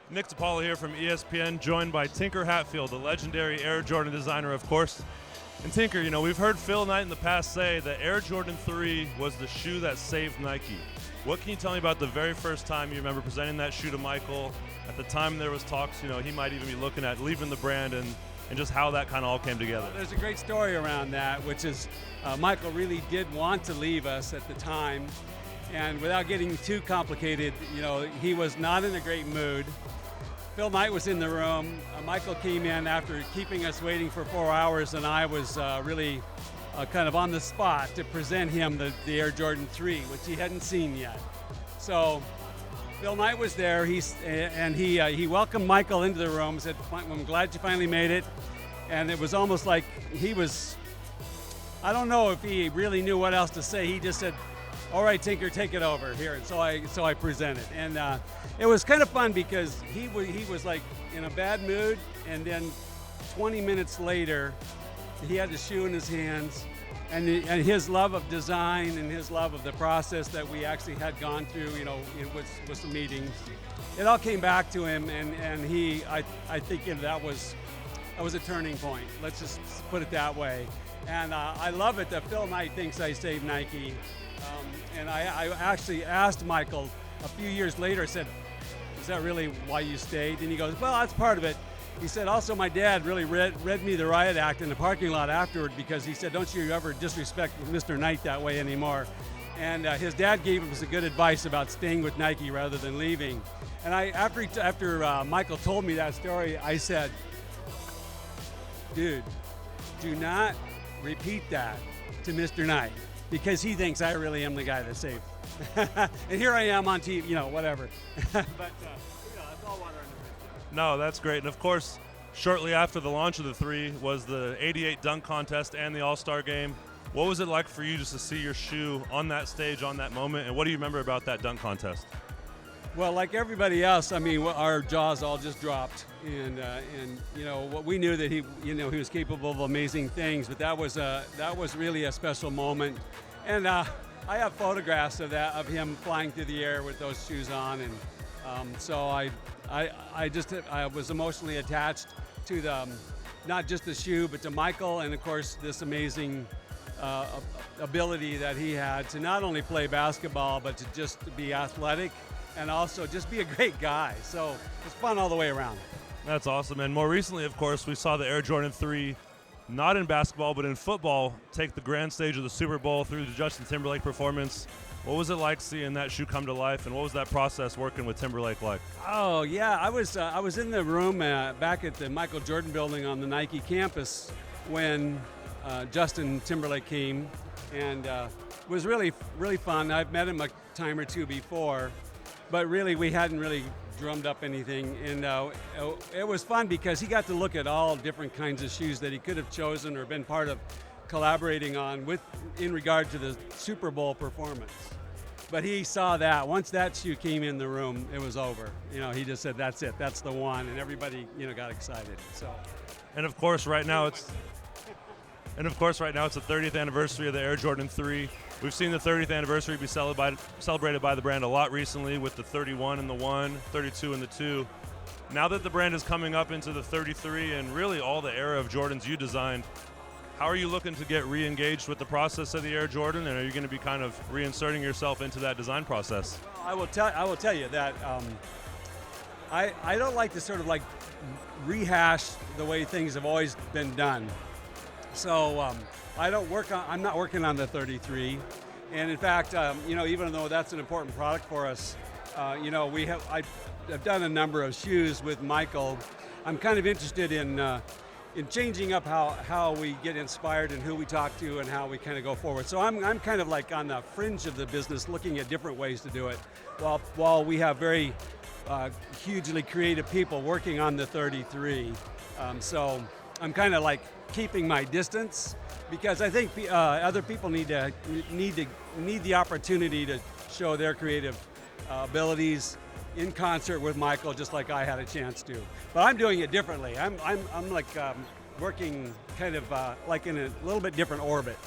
Nick DePaula here from ESPN, joined by Tinker Hatfield, the legendary Air Jordan designer, of course. And Tinker, you know, we've heard Phil Knight in the past say that Air Jordan 3 was the shoe that saved Nike. What can you tell me about the very first time you remember presenting that shoe to Michael? At the time there was talks, you know, he might even be looking at leaving the brand, and just how that kind of all came together. There's a great story around that, which is Michael really did want to leave us at the time. And without getting too complicated, you know, he was not in a great mood. Phil Knight was in the room. Michael came in after keeping us waiting for 4 hours, and I was really kind of on the spot to present him the Air Jordan 3, which he hadn't seen yet. So Phil Knight was there, he welcomed Michael into the room, said, "I'm glad you finally made it." And it was almost like he was, I don't know if he really knew what else to say. He just said, "All right, Tinker, take it over here." And so I presented, and it was kind of fun because he was like in a bad mood, and then 20 minutes later, he had the shoe in his hands, and his love of design and his love of the process that we actually had gone through, you know, with some meetings, it all came back to him, and I think that was a turning point. Let's just put it that way. And I love it that Phil Knight thinks I saved Nike. And I actually asked Michael a few years later, said, "Is that really why you stayed?" And he goes, "Well, that's part of it." He said, "Also, my dad really read me the riot act in the parking lot afterward, because he said, 'Don't you ever disrespect Mr. Knight that way anymore.'" And his dad gave him some good advice about staying with Nike rather than leaving. And after Michael told me that story, I said, "Dude, do not repeat that to Mr. Knight, because he thinks I really am the guy that saved." And here I am on TV, you know, whatever. But you know, that's all water under the bridge. No, that's great. And of course, shortly after the launch of the 3 was the '88 dunk contest and the All-Star game. What was it like for you just to see your shoe on that stage, on that moment, and what do you remember about that dunk contest? Well, like everybody else, I mean, our jaws all just dropped, and you know, what we knew that he was capable of amazing things, but that was really a special moment. And I have photographs of him flying through the air with those shoes on, and so I was emotionally attached to not just the shoe, but to Michael, and of course this amazing ability that he had to not only play basketball, but to just be athletic and also just be a great guy. So it's fun all the way around. That's awesome. And more recently, of course, we saw the Air Jordan 3, not in basketball, but in football, take the grand stage of the Super Bowl through the Justin Timberlake performance. What was it like seeing that shoe come to life, and what was that process working with Timberlake like? Oh, yeah, I was in the room back at the Michael Jordan building on the Nike campus when Justin Timberlake came, and it was really, really fun. I've met him a time or two before, but really we hadn't really drummed up anything, and it was fun because he got to look at all different kinds of shoes that he could have chosen or been part of collaborating on in regard to the Super Bowl performance. But he saw that once that shoe came in the room, it was over. You know, he just said, "That's it, that's the one," and everybody, you know, got excited. So, and of course, right now it's the 30th anniversary of the Air Jordan 3. We've seen the 30th anniversary be celebrated by the brand a lot recently with the 31 and the 1, 32 and the 2. Now that the brand is coming up into the 33 and really all the era of Jordans you designed, how are you looking to get re-engaged with the process of the Air Jordan, and are you going to be kind of reinserting yourself into that design process? Well, I will tell you that I don't like to sort of like rehash the way things have always been done. So I'm not working on the 33, and in fact, you know, even though that's an important product for us, you know, I've done a number of shoes with Michael. I'm kind of interested in changing up how we get inspired and who we talk to and how we kind of go forward. So I'm kind of like on the fringe of the business, looking at different ways to do it, while we have very hugely creative people working on the 33. So I'm kind of like keeping my distance, because I think other people need the opportunity to show their creative abilities in concert with Michael, just like I had a chance to. But I'm doing it differently. I'm like working kind of like in a little bit different orbit.